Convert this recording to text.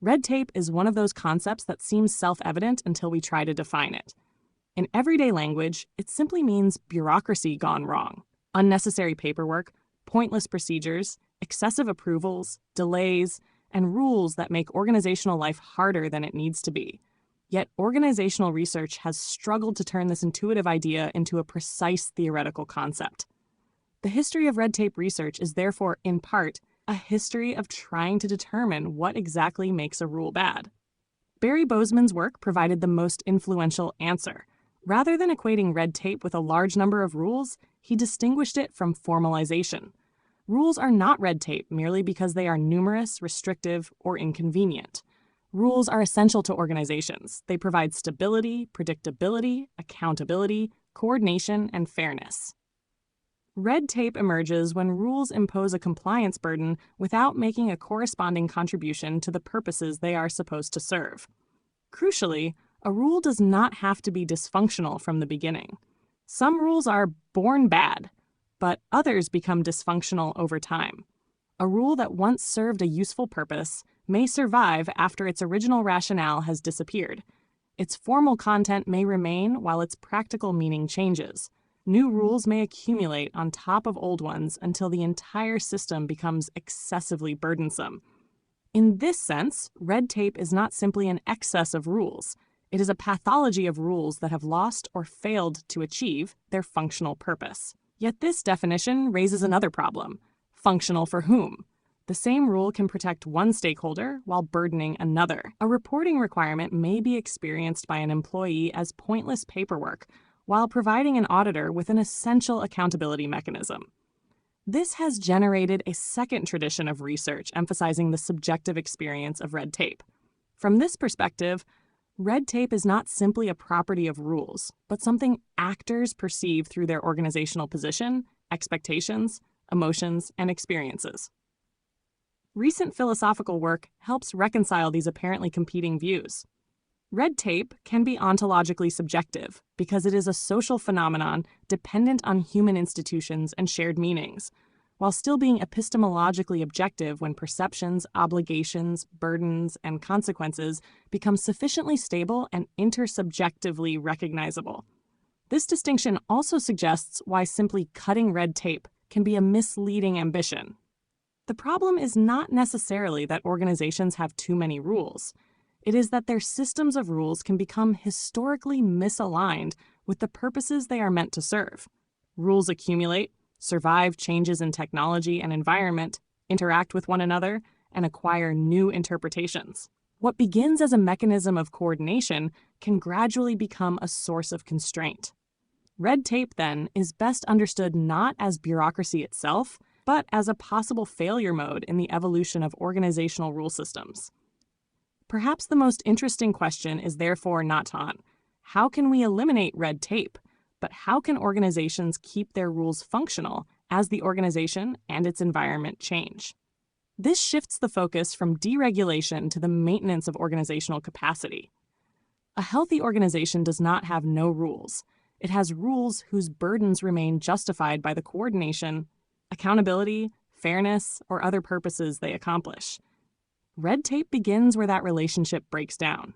Red tape is one of those concepts that seems self-evident until we try to define it. In everyday language, it simply means bureaucracy gone wrong. Unnecessary paperwork, pointless procedures, excessive approvals, delays, and rules that make organizational life harder than it needs to be. Yet organizational research has struggled to turn this intuitive idea into a precise theoretical concept. The history of red tape research is therefore, in part, a history of trying to determine what exactly makes a rule bad. Barry Bozeman's work provided the most influential answer. Rather than equating red tape with a large number of rules, he distinguished it from formalization. Rules are not red tape merely because they are numerous, restrictive, or inconvenient. Rules are essential to organizations. They provide stability, predictability, accountability, coordination, and fairness. Red tape emerges when rules impose a compliance burden without making a corresponding contribution to the purposes they are supposed to serve. Crucially, a rule does not have to be dysfunctional from the beginning. Some rules are born bad, but others become dysfunctional over time. A rule that once served a useful purpose may survive after its original rationale has disappeared. Its formal content may remain while its practical meaning changes. New rules may accumulate on top of old ones until the entire system becomes excessively burdensome. In this sense, red tape is not simply an excess of rules. It is a pathology of rules that have lost or failed to achieve their functional purpose. Yet this definition raises another problem. Functional for whom? The same rule can protect one stakeholder while burdening another. A reporting requirement may be experienced by an employee as pointless paperwork, while providing an auditor with an essential accountability mechanism. This has generated a second tradition of research emphasizing the subjective experience of red tape. From this perspective, red tape is not simply a property of rules, but something actors perceive through their organizational position, expectations, emotions, and experiences. Recent philosophical work helps reconcile these apparently competing views. Red tape can be ontologically subjective because it is a social phenomenon dependent on human institutions and shared meanings, while still being epistemologically objective when perceptions, obligations, burdens, and consequences become sufficiently stable and intersubjectively recognizable. This distinction also suggests why simply cutting red tape can be a misleading ambition. The problem is not necessarily that organizations have too many rules. It is that their systems of rules can become historically misaligned with the purposes they are meant to serve. Rules accumulate, survive changes in technology and environment, interact with one another, and acquire new interpretations. What begins as a mechanism of coordination can gradually become a source of constraint. Red tape, then, is best understood not as bureaucracy itself, but as a possible failure mode in the evolution of organizational rule systems. Perhaps the most interesting question is therefore not on how can we eliminate red tape, but how can organizations keep their rules functional as the organization and its environment change? This shifts the focus from deregulation to the maintenance of organizational capacity. A healthy organization does not have no rules. It has rules whose burdens remain justified by the coordination, accountability, fairness, or other purposes they accomplish. Red tape begins where that relationship breaks down,